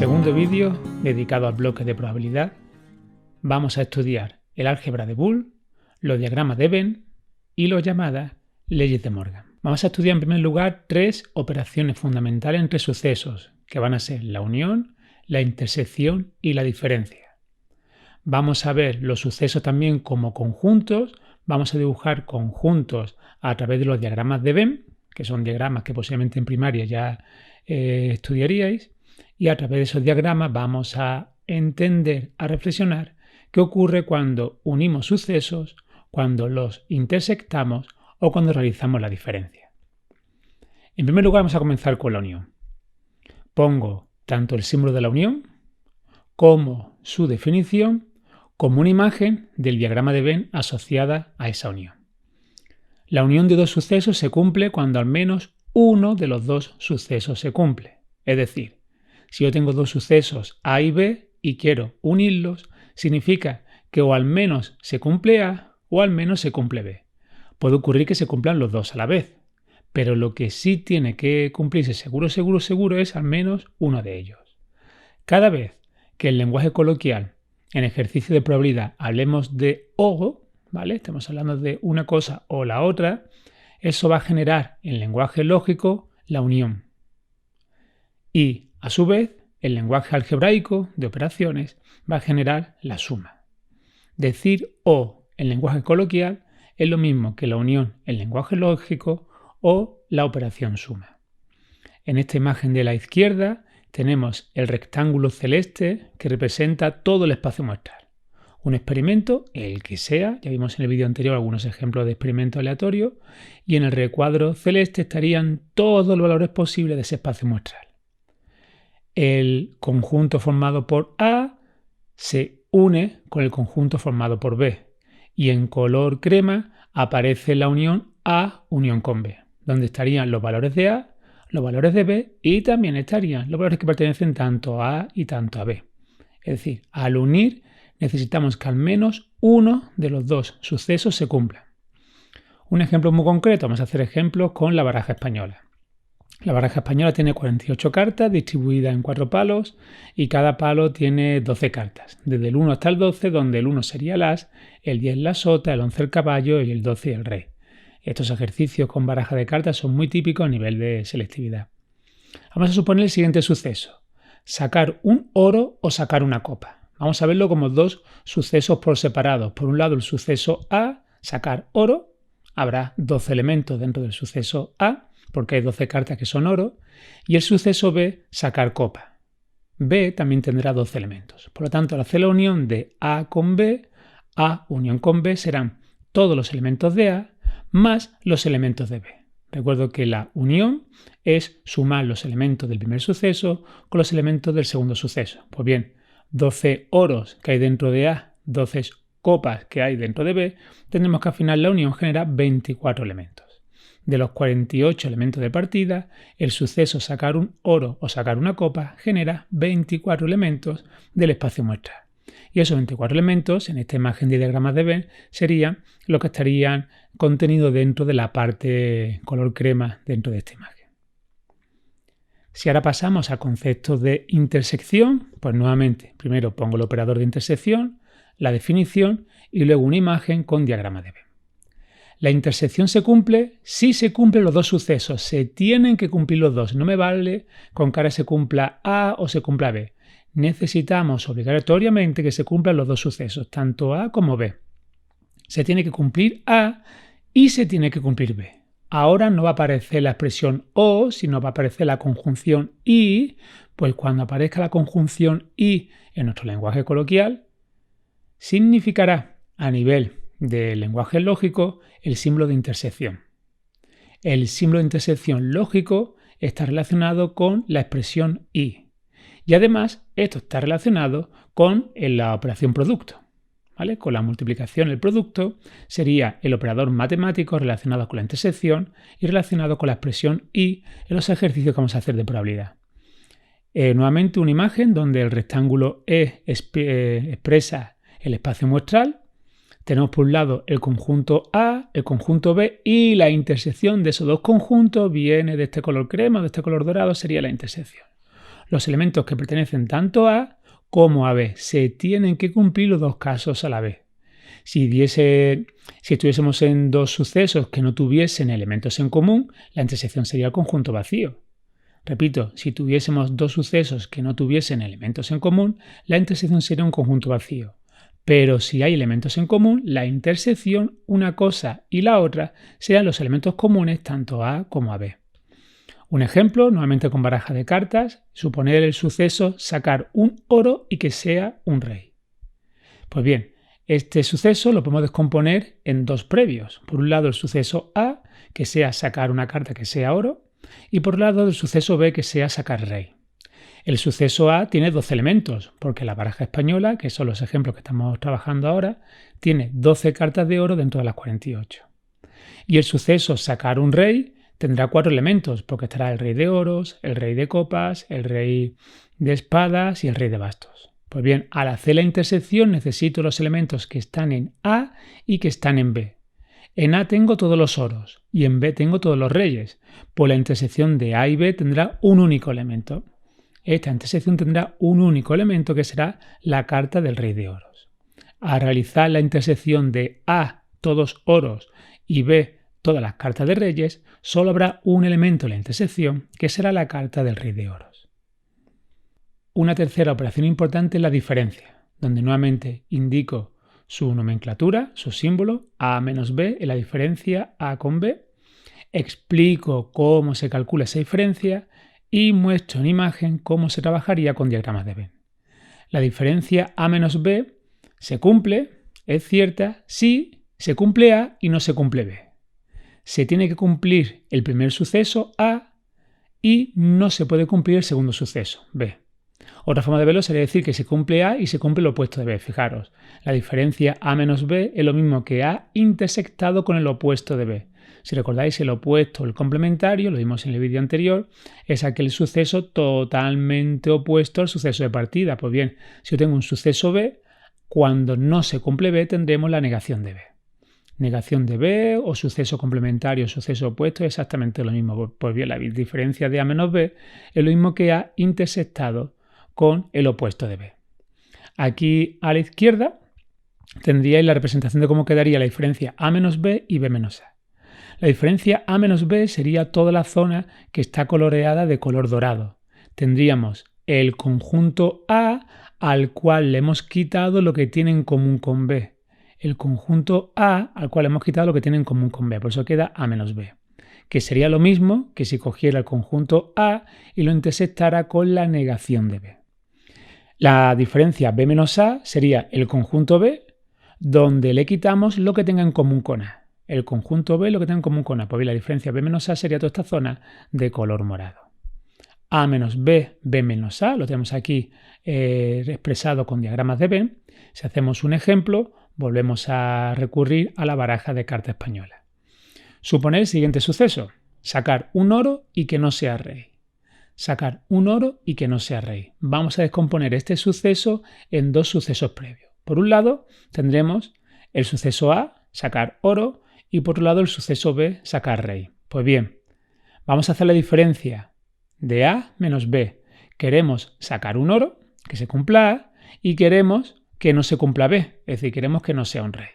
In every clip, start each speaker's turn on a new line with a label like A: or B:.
A: Segundo vídeo dedicado al bloque de probabilidad. Vamos a estudiar el álgebra de Boole, los diagramas de Venn y las llamadas leyes de Morgan. Vamos a estudiar en primer lugar tres operaciones fundamentales entre sucesos, que van a ser la unión, la intersección y la diferencia. Vamos a ver los sucesos también como conjuntos. Vamos a dibujar conjuntos a través de los diagramas de Venn, que son diagramas que posiblemente en primaria ya estudiaríais, y a través de esos diagramas vamos a entender, a reflexionar qué ocurre cuando unimos sucesos, cuando los intersectamos o cuando realizamos la diferencia. En primer lugar vamos a comenzar con la unión. Pongo tanto el símbolo de la unión como su definición como una imagen del diagrama de Venn asociada a esa unión. La unión de dos sucesos se cumple cuando al menos uno de los dos sucesos se cumple. Es decir, si yo tengo dos sucesos A y B y quiero unirlos, significa que o al menos se cumple A o al menos se cumple B. Puede ocurrir que se cumplan los dos a la vez, pero lo que sí tiene que cumplirse seguro es al menos uno de ellos. Cada vez que en lenguaje coloquial, en ejercicio de probabilidad, hablemos de o, ¿vale? Estamos hablando de una cosa o la otra, eso va a generar en lenguaje lógico la unión. Y a su vez, el lenguaje algebraico de operaciones va a generar la suma. Decir o en lenguaje coloquial es lo mismo que la unión en lenguaje lógico o la operación suma. En esta imagen de la izquierda tenemos el rectángulo celeste que representa todo el espacio muestral. Un experimento, el que sea, ya vimos en el vídeo anterior algunos ejemplos de experimentos aleatorios, y en el recuadro celeste estarían todos los valores posibles de ese espacio muestral. El conjunto formado por A se une con el conjunto formado por B, y en color crema aparece la unión A unión con B, donde estarían los valores de A, los valores de B y también estarían los valores que pertenecen tanto a A y tanto a B. Es decir, al unir necesitamos que al menos uno de los dos sucesos se cumpla. Un ejemplo muy concreto, vamos a hacer ejemplos con la baraja española. La baraja española tiene 48 cartas distribuidas en 4 palos y cada palo tiene 12 cartas, desde el 1 hasta el 12, donde el 1 sería el as, el 10 la sota, el 11 el caballo y el 12 el rey. Estos ejercicios con baraja de cartas son muy típicos a nivel de selectividad. Vamos a suponer el siguiente suceso: sacar un oro o sacar una copa. Vamos a verlo como dos sucesos por separado. Por un lado el suceso A, sacar oro, habrá 12 elementos dentro del suceso A, porque hay 12 cartas que son oro, y el suceso B, sacar copa. B también tendrá 12 elementos. Por lo tanto, al hacer la unión de A con B, A unión con B serán todos los elementos de A más los elementos de B. Recuerdo que la unión es sumar los elementos del primer suceso con los elementos del segundo suceso. Pues bien, 12 oros que hay dentro de A, 12 copas que hay dentro de B, tendremos que al final la unión genera 24 elementos. De los 48 elementos de partida, el suceso sacar un oro o sacar una copa genera 24 elementos del espacio muestral. Y esos 24 elementos, en esta imagen de diagramas de Venn, serían los que estarían contenidos dentro de la parte color crema dentro de esta imagen. Si ahora pasamos a conceptos de intersección, pues nuevamente, primero pongo el operador de intersección, la definición y luego una imagen con diagrama de Venn. La intersección se cumple si se cumplen los dos sucesos, se tienen que cumplir los dos. No me vale con que ahora se cumpla A o se cumpla B. Necesitamos obligatoriamente que se cumplan los dos sucesos, tanto A como B. Se tiene que cumplir A y se tiene que cumplir B. Ahora no va a aparecer la expresión o, sino va a aparecer la conjunción y, pues cuando aparezca la conjunción y en nuestro lenguaje coloquial, significará a nivel del lenguaje lógico el símbolo de intersección. El símbolo de intersección lógico está relacionado con la expresión y. Y además, esto está relacionado con la operación producto, ¿vale? Con la multiplicación, el producto sería el operador matemático relacionado con la intersección y relacionado con la expresión y en los ejercicios que vamos a hacer de probabilidad. Nuevamente una imagen donde el rectángulo E expresa el espacio muestral. Tenemos por un lado el conjunto A, el conjunto B y la intersección de esos dos conjuntos viene de este color crema o de este color dorado, sería la intersección. los elementos que pertenecen tanto a como a B. Se tienen que cumplir los dos casos a la vez. Si estuviésemos en dos sucesos que no tuviesen elementos en común, la intersección sería el conjunto vacío. Repito, si tuviésemos dos sucesos que no tuviesen elementos en común, la intersección sería un conjunto vacío. Pero si hay elementos en común, la intersección, una cosa y la otra, serán los elementos comunes tanto a como a B. Un ejemplo, nuevamente con baraja de cartas, suponer el suceso sacar un oro y que sea un rey. Pues bien, este suceso lo podemos descomponer en dos previos. Por un lado el suceso A, que sea sacar una carta que sea oro, y por otro lado el suceso B, que sea sacar rey. El suceso A tiene dos elementos, porque la baraja española, que son los ejemplos que estamos trabajando ahora, tiene 12 cartas de oro dentro de las 48. Y el suceso sacar un rey tendrá 4 elementos, porque estará el rey de oros, el rey de copas, el rey de espadas y el rey de bastos. Pues bien, al hacer la intersección necesito los elementos que están en A y que están en B. En A tengo todos los oros y en B tengo todos los reyes. Pues la intersección de A y B tendrá un único elemento. Esta intersección tendrá un único elemento que será la carta del rey de oros. Al realizar la intersección de A, todos oros, y B, todas las cartas de reyes, solo habrá un elemento en la intersección que será la carta del rey de oros. Una tercera operación importante es la diferencia, donde nuevamente indico su nomenclatura, su símbolo, A menos B en la diferencia A con B, explico cómo se calcula esa diferencia y muestro en imagen cómo se trabajaría con diagramas de Venn. La diferencia A menos B se cumple, es cierta, si se cumple A y no se cumple B. Se tiene que cumplir el primer suceso A y no se puede cumplir el segundo suceso B. Otra forma de verlo sería decir que se cumple A y se cumple el opuesto de B. Fijaros, la diferencia A menos B es lo mismo que A intersectado con el opuesto de B. Si recordáis, el opuesto, el complementario, lo vimos en el vídeo anterior, es aquel suceso totalmente opuesto al suceso de partida. Pues bien, si yo tengo un suceso B, cuando no se cumple B tendremos la negación de B. Negación de B o suceso complementario o suceso opuesto es exactamente lo mismo. Pues bien, la diferencia de A menos B es lo mismo que A intersectado con el opuesto de B. Aquí a la izquierda tendríais la representación de cómo quedaría la diferencia A menos B y B menos A. La diferencia A menos B sería toda la zona que está coloreada de color dorado. Tendríamos el conjunto A al cual le hemos quitado lo que tiene en común con B. El conjunto A al cual hemos quitado lo que tiene en común con B. Por eso queda A menos B. Que sería lo mismo que si cogiera el conjunto A y lo intersectara con la negación de B. La diferencia B menos A sería el conjunto B donde le quitamos lo que tenga en común con A. El conjunto B lo que tenga en común con A. Pues bien, la diferencia B menos A sería toda esta zona de color morado. A menos B, B menos A, lo tenemos aquí expresado con diagramas de Venn. Si hacemos un ejemplo, volvemos a recurrir a la baraja de carta española. Suponer el siguiente suceso: sacar un oro y que no sea rey. Sacar un oro y que no sea rey. Vamos a descomponer este suceso en dos sucesos previos. Por un lado tendremos el suceso A, sacar oro, y por otro lado el suceso B, sacar rey. Pues bien, vamos a hacer la diferencia de A menos B. Queremos sacar un oro, que se cumpla A, y queremos que no se cumpla B, es decir, queremos que no sea un rey.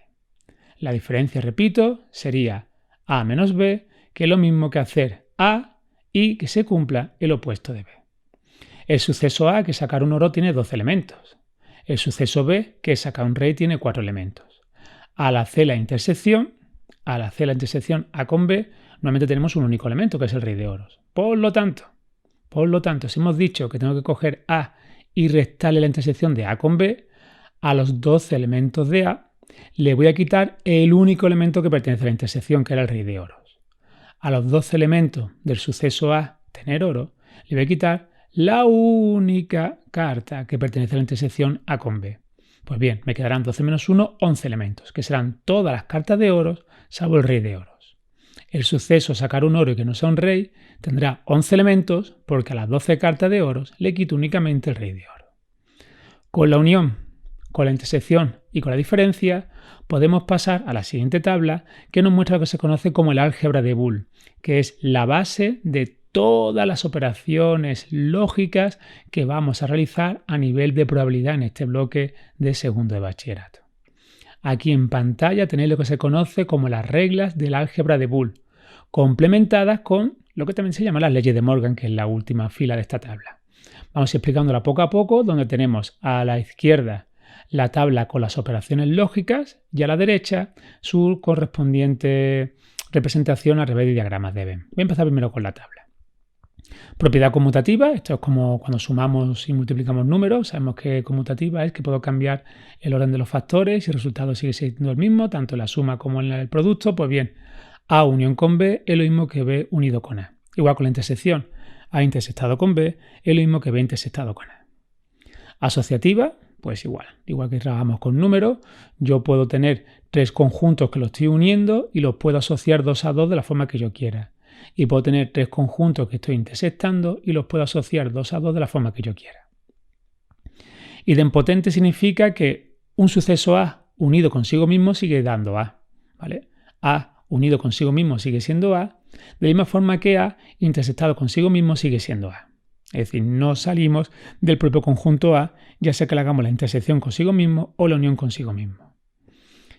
A: La diferencia, repito, sería A menos B, que es lo mismo que hacer A y que se cumpla el opuesto de B. El suceso A, que es sacar un oro, tiene 12 elementos. El suceso B, que es sacar un rey, tiene 4 elementos. Al hacer la intersección A con B, normalmente tenemos un único elemento, que es el rey de oros. Por lo tanto, si hemos dicho que tengo que coger A y restarle la intersección de A con B, a los 12 elementos de A le voy a quitar el único elemento que pertenece a la intersección, que era el rey de oros. A los 12 elementos del suceso A, tener oro, le voy a quitar la única carta que pertenece a la intersección A con B. Pues bien, me quedarán 12 menos 1, 11 elementos, que serán todas las cartas de oros, salvo el rey de oros. El suceso sacar un oro y que no sea un rey tendrá 11 elementos, porque a las 12 cartas de oros le quito únicamente el rey de oro. Con la unión, con la intersección y con la diferencia, podemos pasar a la siguiente tabla, que nos muestra lo que se conoce como el álgebra de Boole, que es la base de todas las operaciones lógicas que vamos a realizar a nivel de probabilidad en este bloque de segundo de bachillerato. Aquí en pantalla tenéis lo que se conoce como las reglas del álgebra de Boole, complementadas con lo que también se llama las leyes de Morgan, que es la última fila de esta tabla. Vamos explicándola poco a poco, donde tenemos a la izquierda la tabla con las operaciones lógicas y a la derecha su correspondiente representación a través de diagramas de Venn. Voy a empezar primero con la tabla. Propiedad conmutativa, esto es como cuando sumamos y multiplicamos números. Sabemos que conmutativa es que puedo cambiar el orden de los factores y el resultado sigue siendo el mismo, tanto en la suma como en el producto. Pues bien, A unión con B es lo mismo que B unido con A. Igual con la intersección, A intersectado con B es lo mismo que B intersectado con A. Asociativa, pues igual que trabajamos con números, yo puedo tener tres conjuntos que los estoy uniendo y los puedo asociar 2 a 2 de la forma que yo quiera. Y puedo tener tres conjuntos que estoy intersectando y los puedo asociar 2 a 2 de la forma que yo quiera. Idempotente significa que un suceso A unido consigo mismo sigue dando A, ¿vale? A unido consigo mismo sigue siendo A, de la misma forma que A intersectado consigo mismo sigue siendo A. Es decir, no salimos del propio conjunto A, ya sea que le hagamos la intersección consigo mismo o la unión consigo mismo.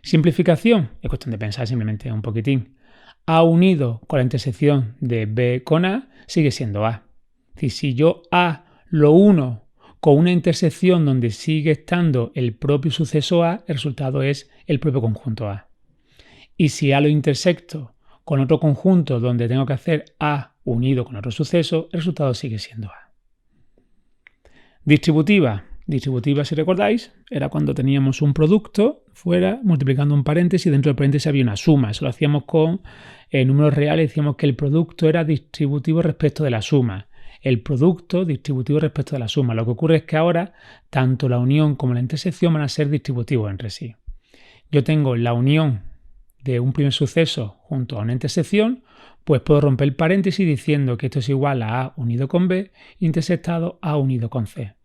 A: Simplificación, es cuestión de pensar simplemente un poquitín. A unido con la intersección de B con A sigue siendo A. Es decir, si yo A lo uno con una intersección donde sigue estando el propio suceso A, el resultado es el propio conjunto A. Y si A lo intersecto con otro conjunto donde tengo que hacer A unido con otro suceso, el resultado sigue siendo A. Distributiva. Distributiva, si recordáis, era cuando teníamos un producto fuera multiplicando un paréntesis y dentro del paréntesis había una suma. Eso lo hacíamos con números reales, decíamos que el producto era distributivo respecto de la suma. El producto distributivo respecto de la suma. Lo que ocurre es que ahora tanto la unión como la intersección van a ser distributivos entre sí. Yo tengo la unión de un primer suceso junto a una intersección, pues puedo romper el paréntesis diciendo que esto es igual a A unido con B intersectado A unido con C.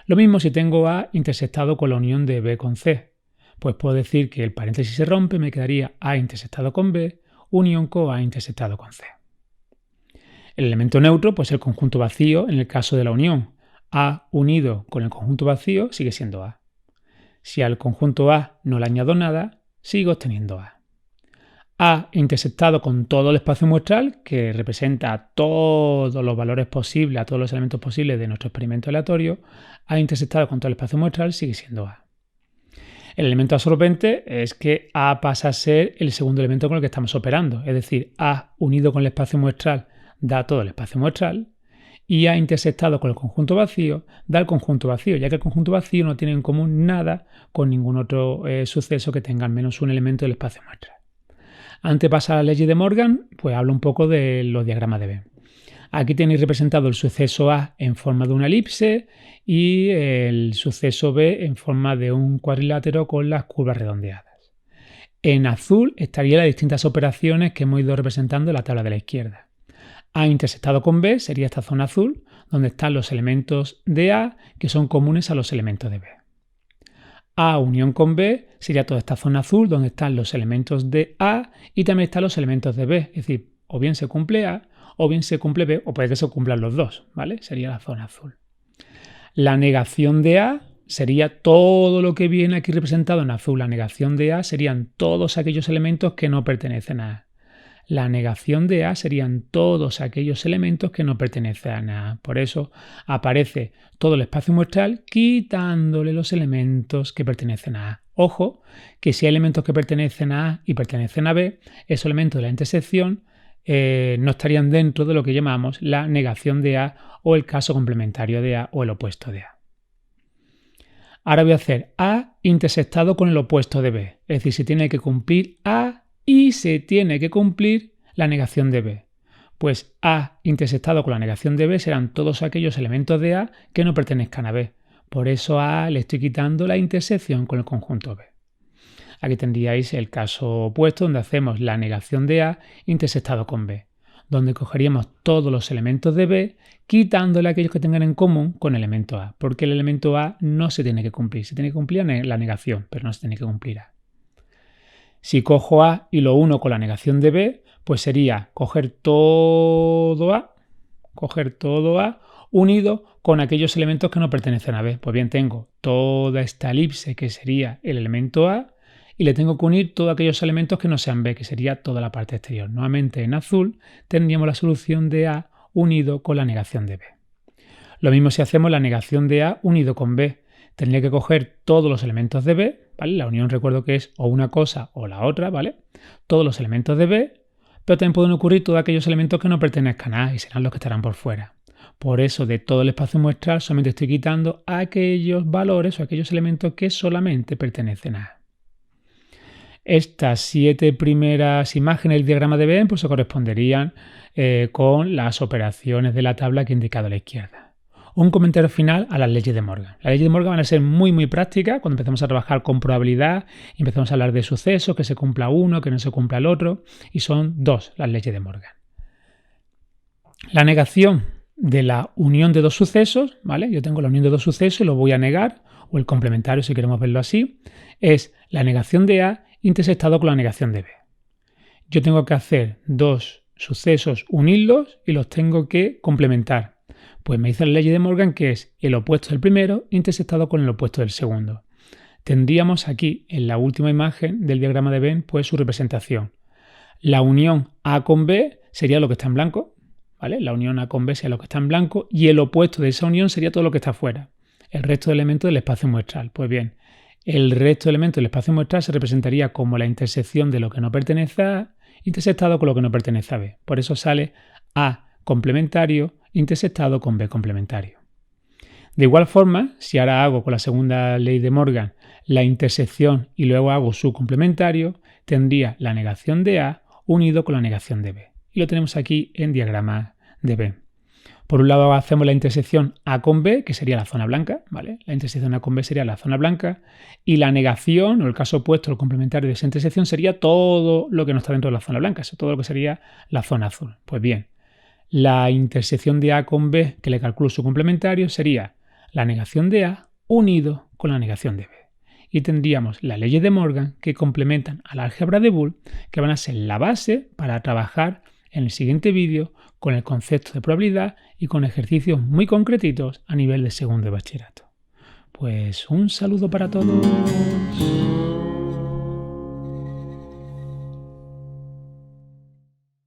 A: Lo mismo si tengo A intersectado con la unión de B con C. Pues puedo decir que el paréntesis se rompe, me quedaría A intersectado con B, unión con A intersectado con C. El elemento neutro, pues el conjunto vacío en el caso de la unión. A unido con el conjunto vacío sigue siendo A. Si al conjunto A no le añado nada, sigo teniendo A. A intersectado con todo el espacio muestral, que representa todos los valores posibles, a todos los elementos posibles de nuestro experimento aleatorio, A intersectado con todo el espacio muestral sigue siendo A. El elemento absorbente es que A pasa a ser el segundo elemento con el que estamos operando, es decir, A unido con el espacio muestral da todo el espacio muestral y A intersectado con el conjunto vacío da el conjunto vacío, ya que el conjunto vacío no tiene en común nada con ningún otro suceso que tenga al menos un elemento del espacio muestral. Antes de pasar a la ley de Morgan, pues hablo un poco de los diagramas de Venn. Aquí tenéis representado el suceso A en forma de una elipse y el suceso B en forma de un cuadrilátero con las curvas redondeadas. En azul estarían las distintas operaciones que hemos ido representando en la tabla de la izquierda. A intersectado con B sería esta zona azul, donde están los elementos de A que son comunes a los elementos de B. A unión con B sería toda esta zona azul donde están los elementos de A y también están los elementos de B. Es decir, o bien se cumple A o bien se cumple B o puede que se cumplan los dos, ¿vale? Sería la zona azul. La negación de A sería todo lo que viene aquí representado en azul. La negación de A serían todos aquellos elementos que no pertenecen a A. La negación de A serían todos aquellos elementos que no pertenecen a A. Por eso aparece todo el espacio muestral quitándole los elementos que pertenecen a A. Ojo, que si hay elementos que pertenecen a A y pertenecen a B, esos elementos de la intersección no estarían dentro de lo que llamamos la negación de A o el caso complementario de A o el opuesto de A. Ahora voy a hacer A intersectado con el opuesto de B. Es decir, se tiene que cumplir A y se tiene que cumplir la negación de B. Pues A intersectado con la negación de B serán todos aquellos elementos de A que no pertenezcan a B. Por eso a A le estoy quitando la intersección con el conjunto B. Aquí tendríais el caso opuesto donde hacemos la negación de A intersectado con B, donde cogeríamos todos los elementos de B quitándole aquellos que tengan en común con el elemento A, porque el elemento A no se tiene que cumplir, se tiene que cumplir la negación, pero no se tiene que cumplir A. Si cojo A y lo uno con la negación de B, pues sería coger todo A coger todo A unido con aquellos elementos que no pertenecen a B. Pues bien, tengo toda esta elipse que sería el elemento A y le tengo que unir todos aquellos elementos que no sean B, que sería toda la parte exterior. Nuevamente en azul tendríamos la solución de A unido con la negación de B. Lo mismo si hacemos la negación de A unido con B. Tendría que coger todos los elementos de B, ¿vale? La unión recuerdo que es o una cosa o la otra, ¿vale? Todos los elementos de B, pero también pueden ocurrir todos aquellos elementos que no pertenezcan a A y serán los que estarán por fuera. Por eso de todo el espacio muestral solamente estoy quitando aquellos valores o aquellos elementos que solamente pertenecen a A. Estas 7 primeras imágenes del diagrama de Venn pues se corresponderían con las operaciones de la tabla que he indicado a la izquierda. Un comentario final a las leyes de Morgan. Las leyes de Morgan van a ser muy prácticas cuando empecemos a trabajar con probabilidad y empezamos a hablar de sucesos, que se cumpla uno, que no se cumpla el otro, y son 2 las leyes de Morgan. La negación de la unión de 2 sucesos, ¿vale? Yo tengo la unión de 2 sucesos y lo voy a negar, o el complementario si queremos verlo así, es la negación de A intersectado con la negación de B. Yo tengo que hacer 2 sucesos, unirlos y los tengo que complementar. Pues me dice la ley de Morgan que es el opuesto del primero intersectado con el opuesto del segundo. Tendríamos aquí en la última imagen del diagrama de Venn pues su representación. La unión A con B sería lo que está en blanco, ¿vale? La unión A con B sería lo que está en blanco y el opuesto de esa unión sería todo lo que está afuera, el resto de elementos del espacio muestral. Pues bien, el resto de elementos del espacio muestral se representaría como la intersección de lo que no pertenece a A intersectado con lo que no pertenece a B. Por eso sale A complementario intersectado con B complementario. De igual forma, si ahora hago con la segunda ley de Morgan la intersección y luego hago su complementario, tendría la negación de A unido con la negación de B. Y lo tenemos aquí en diagrama de Venn. Por un lado hacemos la intersección A con B, que sería la zona blanca, ¿vale? La intersección A con B sería la zona blanca y la negación, o el caso opuesto, el complementario de esa intersección, sería todo lo que no está dentro de la zona blanca, todo lo que sería la zona azul. Pues bien, la intersección de A con B, que le calculo su complementario, sería la negación de A unido con la negación de B. Y tendríamos las leyes de Morgan que complementan al álgebra de Boole, que van a ser la base para trabajar en el siguiente vídeo con el concepto de probabilidad y con ejercicios muy concretitos a nivel de segundo de bachillerato. Pues un saludo para todos.